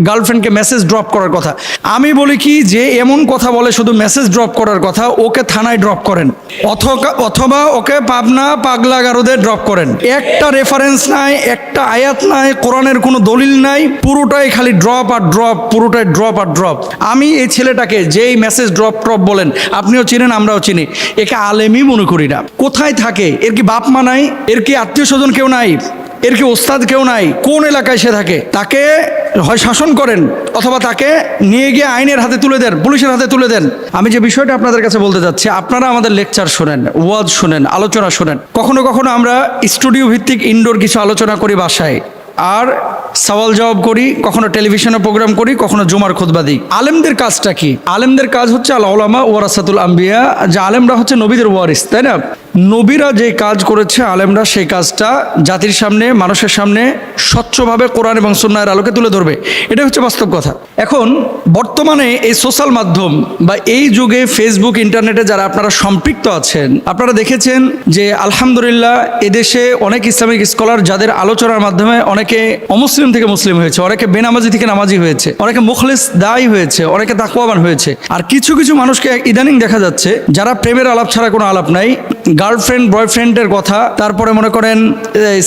গার্লফ্রেন্ডকে message drop করার কথা। আমি বলি কি, যে এমন কথা বলে শুধু মেসেজ ড্রপ করার কথা, ওকে থানায় ড্রপ করেন, অথবা ওকে পাবনা পাগলা গারদে ড্রপ করেন। একটা রেফারেন্স নাই, একটা আয়াত নাই, কোরআনের কোনো দলিল নাই, পুরোটাই খালি ড্রপ আর ড্রপ, পুরোটাই ড্রপ আর ড্রপ। আমি এই ছেলেটাকে যেই মেসেজ ড্রপ ড্রপ বলেন, আপনিও চিনেন আমরাও চিনি, একে আলেমই মনে করি না। কোথায় থাকে? এর কি বাপ মা নাই? এর কি আত্মীয় স্বজন কেউ নাই? এর কি ওস্তাদ কেউ নাই? কোন এলাকায় সে থাকে? তাকে হয় শাসন করেন, অথবা তাকে নিয়ে গিয়ে আইনের হাতে তুলে দেন, পুলিশের হাতে তুলে দেন। আমি যে বিষয়টা আপনাদের কাছে বলতে যাচ্ছি, আপনারা আমাদের লেকচার শোনেন, ওয়াজ শোনেন, আলোচনা শোনেন। কখনো কখনো আমরা স্টুডিও ভিত্তিক ইনডোর কিছু আলোচনা করি বাসায়, আর সওয়াল জবাব করি, কখনো টেলিভিশনে প্রোগ্রাম করি, কখনো জুমার খুতবা দিই। আলেমদের কাজটা কি? আলেমদের কাজ হচ্ছে আল উলামা ওয়ারাসাতুল আম্বিয়া, যে আলেমরা হচ্ছে নবীদের ওয়ারিস, তাই না? নবীরা যে কাজ করেছে, আলেমরা সেই কাজটা জাতির সামনে, মানুষের সামনে স্বচ্ছভাবে কোরআন এবং সুন্নাহর আলোকে তুলে ধরবে। এটা হচ্ছে বাস্তব কথা। এখন বর্তমানে এই সোশ্যাল মাধ্যম বা এই যুগে ফেসবুক, ইন্টারনেটে যারা আপনারা সম্পৃক্ত আছেন, আপনারা দেখেছেন যে আলহামদুলিল্লাহ এদেশে অনেক ইসলামিক স্কলার যাদের আলোচনার মাধ্যমে অনেকে অমুসলিম থেকে মুসলিম হয়েছে, অনেকে বেনামাজি থেকে নামাজি হয়েছে, অনেকে মুখলিস দায়ী হয়েছে, অনেকে তাকওয়াবান হয়েছে। আর কিছু কিছু মানুষকে ইদানিং দেখা যাচ্ছে যারা প্রেমের আলাপ ছাড়া কোনো আলাপ নাই, গার্লফ্রেন্ড বয়ফ্রেন্ডের কথা, তারপরে মনে করেন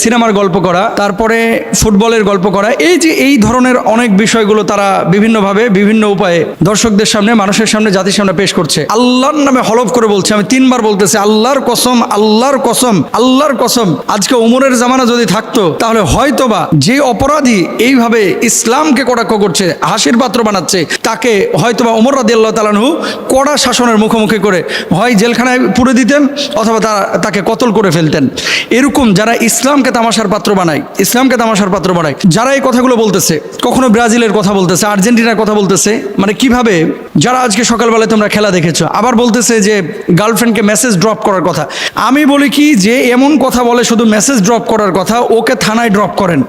সিনেমার গল্প করা, তারপরে ফুটবলের গল্প করা, এই যে এই ধরনের অনেক বিষয়গুলো তারা বিভিন্নভাবে বিভিন্ন উপায়ে দর্শকদের সামনে, মানুষের সামনে, জাতির সামনে পেশ করছে। আল্লাহর নামে হলফ করে বলছে, আমি 3 বার বলতেছি, আল্লাহর কসম, আল্লাহর কসম, আল্লাহর কসম, আজকে ওমরের জামানা যদি থাকতো, তাহলে হয়তোবা যে অপরাধী এইভাবে ইসলামকে কটাক্ষ করছে, হাসির পাত্র বানাচ্ছে, তাকে হয়তোবা ওমর রাদিয়াল্লাহু তাআলা আনহু কড়া শাসনের মুখোমুখি করে হয় জেলখানায় পুরে দিতেন, অথবা তাকে কতল করে ফেলতেন। এরকম যারা ইসলামকে তামাশার পাত্র বানায়, ইসলামকে তামাশার পাত্র বানায়, যারা এই কথাগুলো বলতেছে, কখনো ব্রাজিলের কথা বলতেছে, আর্জেন্টিনার কথা বলতেছে, মানে কিভাবে, যারা আজকে সকালবেলায় তোমরা খেলা দেখেছো, আবার বলতেছে যে গার্লফ্রেন্ডকে মেসেজ ড্রপ করার কথা। আমি বলি কি, যে এমন কথা বলে শুধু মেসেজ ড্রপ করার কথা, ওকে থানায় ড্রপ করেন,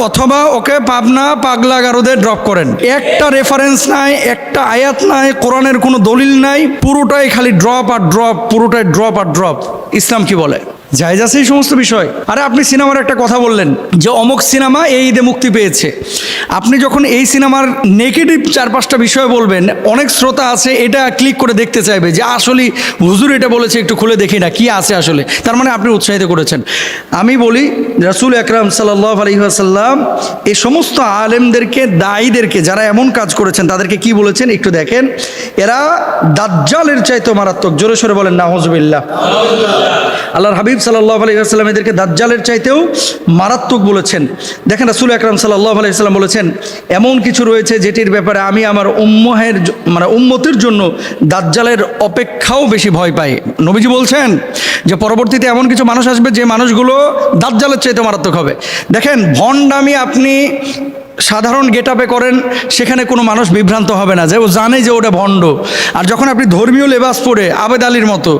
অথবা ওকে পাবনা পাগলা গারদে ড্রপ করেন। একটা রেফারেন্স নাই, একটা আয়াত নাই, কোরআনের কোনো দলিল নাই, পুরোটাই খালি ড্রপ আর ড্রপ, পুরোটাই ড্রপ আর ড্রপ। ইসলাম কি বলে? জায়েজ আছে এই সমস্ত বিষয়? আরে আপনি সিনেমার একটা কথা বললেন যে অমুক সিনেমা এই ঈদে মুক্তি পেয়েছে, আপনি যখন এই সিনেমার নেগেটিভ 4-5টা বিষয় বলবেন, অনেক শ্রোতা আছে এটা ক্লিক করে দেখতে চাইবে যে আসলে হুজুর এটা বলেছে, একটু খুলে দেখি না কি আছে আসলে, তার মানে আপনি উৎসাহিত করেছেন। আমি বলি, রাসূল আকরাম সাল্লাল্লাহু আলাইহি ওয়াসাল্লাম এই সমস্ত আলেমদেরকে, দায়ীদেরকে, যারা এমন কাজ করেছেন, তাদেরকে কি বলেছেন একটু দেখেন। এরা দাজ্জালের চাইতে মারাত্মক। জোরে সরে বলেন নাউজুবিল্লাহ। আল্লাহর হাবিব সাল্লাল্লাহু আলাইহি ওয়াসাল্লাম এদেরকে দাজ্জালের চাইতেও মারাত্মক বলেছেন। দেখেন রাসূল আকরাম সাল্লাল্লাহু আলাইহি ওয়াসাল্লাম বলেছেন, এমন কিছু রয়েছে যেটির ব্যাপারে আমি আমার উম্মতের জন্য দাজ্জালের অপেক্ষাও বেশি ভয় পাই। নবীজি বলছেন যে পরবর্তীতে এমন কিছু মানুষ আসবে যে মানুষগুলো দাজ্জালের চাইতে মারাত্মক হবে। দেখেন, ভণ্ডামি আপনি সাধারণ গেটআপে করেন, সেখানে কোনো মানুষ বিভ্রান্ত হবে না, যে ও জানে যে ওটা ভণ্ড। আর যখন আপনি ধর্মীয় লেবাস পরে আবেদ আলীর মতো,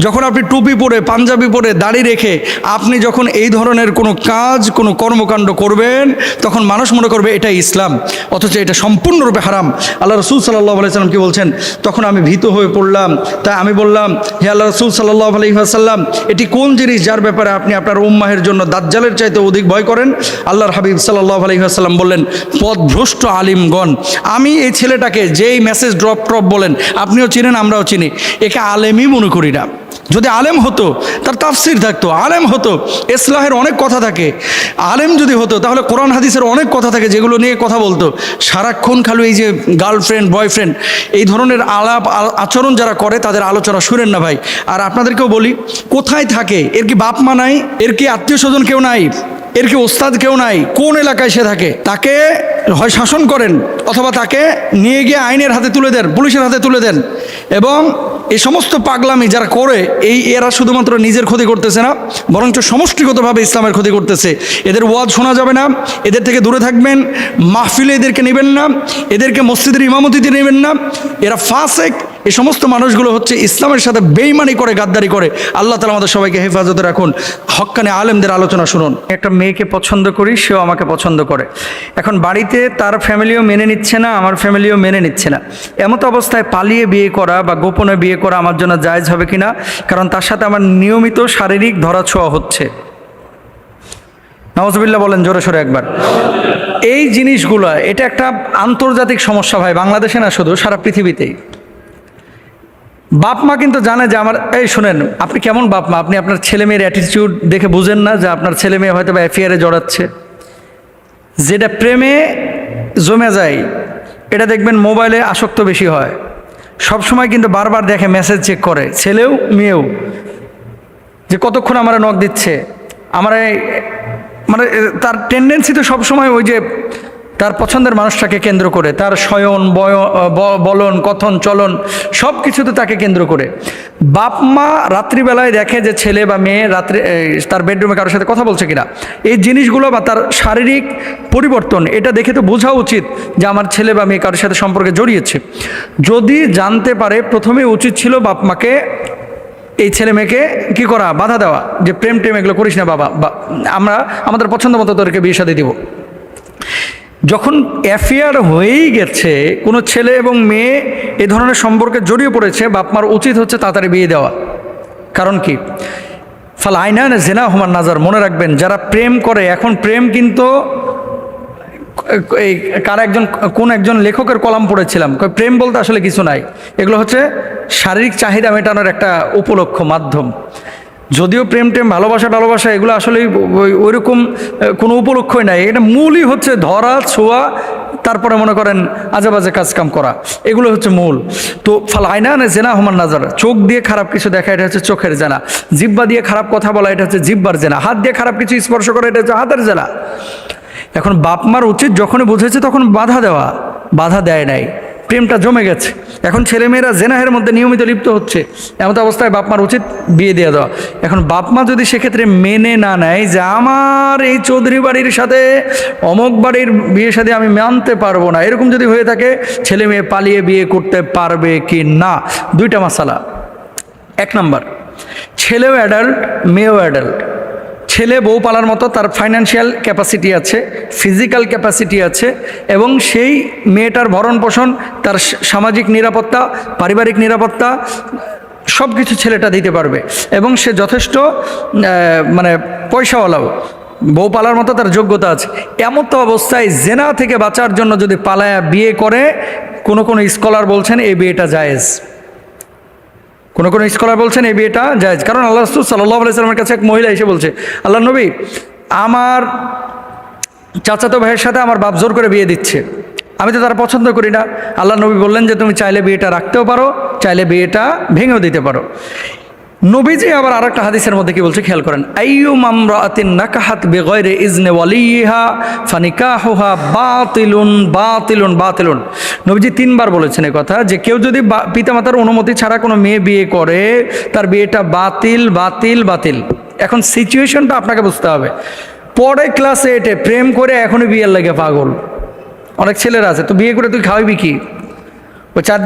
যখন আপনি টুপি পরে, পাঞ্জাবি পরে, দাড়ি রেখে আপনি যখন এই ধরনের কোনো কাজ, কোনো কর্মকাণ্ড করবেন, তখন মানুষ মনে করবে এটা ইসলাম, অথচ এটা সম্পূর্ণরূপে হারাম। আল্লাহ রাসূল সাল্লাল্লাহু আলাইহি ওয়াসাল্লাম কি বলছেন? তখন আমি ভীত হয়ে পড়লাম। তাই আমি বললাম, হে আল্লাহ রাসূল সাল্লাল্লাহু আলাইহি ওয়াসাল্লাম, এটি কোন জিনিস যার ব্যাপারে আপনি আপনার উম্মাহের জন্য দাজ্জালের চাইতে অধিক ভয় করেন? আল্লাহর হাবিব সাল্লাল্লাহু আলাইহি ওয়াসাল্লাম বললেন, পথভ্রষ্ট আলিমগণ। আমি এই ছেলেটাকে যেই মেসেজ ড্রপ বলেন, আপনিও চিনেন আমরাও চিনি, একে আলেমই মনে করি না। যদি আলেম হতো, তার তাফসির থাকতো, আলেম হতো, ইসলাহের অনেক কথা থাকে। আলেম যদি হতো, তাহলে কোরআন হাদিসের অনেক কথা থাকে যেগুলো নিয়ে কথা বলতো। সারাক্ষণ খালি এই যে গার্লফ্রেন্ড বয়ফ্রেন্ড এই ধরনের আলাপ আচরণ যারা করে, তাদের আলোচনা শুনেন না ভাই। আর আপনাদেরকেও বলি, কোথায় থাকে? এর কি বাপ মা নাই? এর কি আত্মীয় স্বজন কেউ নাই? এর কি ওস্তাদ কেউ নাই? কোন এলাকায় সে থাকে? তাকে হয় শাসন করেন, অথবা তাকে নিয়ে গিয়ে আইনের হাতে তুলে দেন, পুলিশের হাতে তুলে দেন। এবং এই সমস্ত পাগলামি যারা করে, এরা শুধুমাত্র নিজের ক্ষতি করতেছে না, বরঞ্চ সমষ্টিগতভাবে ইসলামের ক্ষতি করতেছে। এদের ওয়াজ শোনা যাবে না, এদের থেকে দূরে থাকবেন, মাহফিলে এদেরকে নেবেন না, এদেরকে মসজিদের ইমামতিতে নেবেন না। এরা ফাসেক। এই সমস্ত মানুষগুলো হচ্ছে ইসলামের সাথে বেঈমানি করে, গাদ্দারি করে। আল্লাহ তাআলা আমাদের সবাইকে হেফাজতে রাখুন। হক্কানে আলেমদের আলোচনা শুনুন। একটা মেয়েকে পছন্দ করি, সেও আমাকে পছন্দ করে। এখন বাড়িতে তার ফ্যামিলিও মেনে নিচ্ছে না, আমার ফ্যামিলিও মেনে নিচ্ছে না। এমত অবস্থায় পালিয়ে বিয়ে করা বা গোপনে বিয়ে করা আমার জন্য জায়েজ হবে কিনা? কারণ তার সাথে আমার নিয়মিত শারীরিক ধরাছোঁয়া হচ্ছে। নাউজুবিল্লাহ বলেন জোরে সোরে একবার। এই জিনিসগুলো এটা একটা আন্তর্জাতিক সমস্যা ভাই, বাংলাদেশে না শুধু, সারা পৃথিবীতেই। বাপ মা কিন্তু জানে যে আমার, এই শুনেন, আপনি কেমন বাপ মা, আপনি আপনার ছেলে মেয়ের অ্যাটিটিউড দেখে বুঝেন না যে আপনার ছেলে মেয়ে হয়তো বা অ্যাফেয়ারে জড়াচ্ছে? যেটা প্রেমে জমে যায় এটা দেখবেন মোবাইলে আসক্ত বেশি হয়, সব সময় কিন্তু বারবার দেখে, মেসেজ চেক করে, ছেলেও মেয়েও, যে কতক্ষণ আমার নক দিচ্ছে, আমার মানে তার টেন্ডেন্সি তো সবসময় ওই যে তার পছন্দের মানুষটাকে কেন্দ্র করে, তার শয়ন বলন কথন চলন সব কিছুতে তাকে কেন্দ্র করে। বাপ মা রাত্রিবেলায় দেখে যে ছেলে বা মেয়ে রাত্রে তার বেডরুমে কারোর সাথে কথা বলছে কিনা, এই জিনিসগুলো বা তার শারীরিক পরিবর্তন এটা দেখে তো বোঝা উচিত যে আমার ছেলে বা মেয়ে কারোর সাথে সম্পর্কে জড়িয়েছে। যদি জানতে পারে, প্রথমে উচিত ছিল বাপ মাকে এই ছেলে মেয়েকে কী করা, বাধা দেওয়া, যে প্রেম টেম এগুলো করিস না বাবা, আমরা আমাদের পছন্দ মতো তোদেরকে বিয়ে শাদী দিব। যখন অ্যাফেয়ার হয়েই গেছে, কোনো ছেলে এবং মেয়ে এ ধরনের সম্পর্কে জড়িয়ে পড়েছে, বাপ মার উচিত হচ্ছে তাড়াতাড়ি বিয়ে দেওয়া। কারণ কি, ফাল আইনান জেনা হুমান নাজার, মনে রাখবেন যারা প্রেম করে, এখন প্রেম কিন্তু এই কোন একজন লেখকের কলাম পড়েছিলাম, প্রেম বলতে আসলে কিছু নাই, এগুলো হচ্ছে শারীরিক চাহিদা মেটানোর একটা উপলক্ষ, মাধ্যম। যদিও প্রেম টেম ভালোবাসা এগুলো আসলে ওইরকম কোনো উপলক্ষই নাই, এটা মূলই হচ্ছে ধরা ছোঁয়া, তারপরে মনে করেন আজেবাজে কাজকাম করা, এগুলো হচ্ছে মূল। তো ফাল আইনান জেনা হুমান নাজার, চোখ দিয়ে খারাপ কিছু দেখা এটা হচ্ছে চোখের জেনা, জিহ্বা দিয়ে খারাপ কথা বলা এটা হচ্ছে জিহ্বার জেনা, হাত দিয়ে খারাপ কিছু স্পর্শ করা এটা হচ্ছে হাতের জেনা। এখন বাপ মার উচিত যখনই বুঝেছে তখন বাধা দেওয়া, বাধা দেয় নাই, প্রেমটা জমে গেছে, এখন ছেলেমেয়েরা জেনাহের মধ্যে নিয়মিত লিপ্ত হচ্ছে, এমন অবস্থায় বাপ মার উচিত বিয়ে দিয়ে দেওয়া। এখন বাপ মা যদি সেক্ষেত্রে মেনে না নেয় যে আমার এই চৌধুরী বাড়ির সাথে অমুক বাড়ির বিয়ে সাথে আমি মানতে পারবো না, এরকম যদি হয়ে থাকে, ছেলে মেয়ে পালিয়ে বিয়ে করতে পারবে কি না? দুইটা মাসালা। এক নাম্বার, ছেলেও অ্যাডাল্ট মেয়েও অ্যাডাল্ট। ছেলে বউ পালার মতো তার ফাইন্যান্সিয়াল ক্যাপাসিটি আছে, ফিজিক্যাল ক্যাপাসিটি আছে, এবং সেই মেয়েটার ভরণ পোষণ, তার সামাজিক নিরাপত্তা, পারিবারিক নিরাপত্তা সব কিছু ছেলেটা দিতে পারবে, এবং সে যথেষ্ট মানে পয়সাওয়ালাও, বউ পালার মতো তার যোগ্যতা আছে। এমন তো অবস্থায় জেনা থেকে বাঁচার জন্য যদি পালায়া বিয়ে করে, কোনো স্কলার বলছেন এই বিয়েটা জায়েজ, কোনো স্কলার বলছেন এই বিয়েটা জায়েজ। কারণ আল্লাহ রাসূল সাল্লাল্লাহু আলাইহি ওয়াসাল্লামের কাছে এক মহিলা এসে বলছে, আল্লাহ নবী, আমার চাচাতো ভাইয়ের সাথে আমার বাপ জোর করে বিয়ে দিচ্ছে, আমি তো তারা পছন্দ করি না। আল্লাহ নবী বললেন যে তুমি চাইলে বিয়েটা রাখতেও পারো, চাইলে বিয়েটা ভেঙেও দিতে পারো। নবীজি আবার আরেকটা হাদিসের মধ্যে কি বলছে খেয়াল করেন, আইয়ুম আমরাতিন নাকাহাত বিগাইরি ইজনি ওয়ালিহা ফানিকাহুহা বাতিলুন বাতিলুন বাতিলুন। নবীজি তিনবার বলেছেন এই কথা, যে কেউ যদি পিতামাতার অনুমতি ছাড়া কোনো মেয়ে বিয়ে করে, তার বিয়েটা বাতিল বাতিল বাতিল। এখন সিচুয়েশনটা আপনাকে বুঝতে হবে। পরে ক্লাস 8-এ প্রেম করে এখনই বিয়ের লাগে পাগল অনেক ছেলেরা আছে, তো বিয়ে করে তুই খাওয়াবি কি? ও 4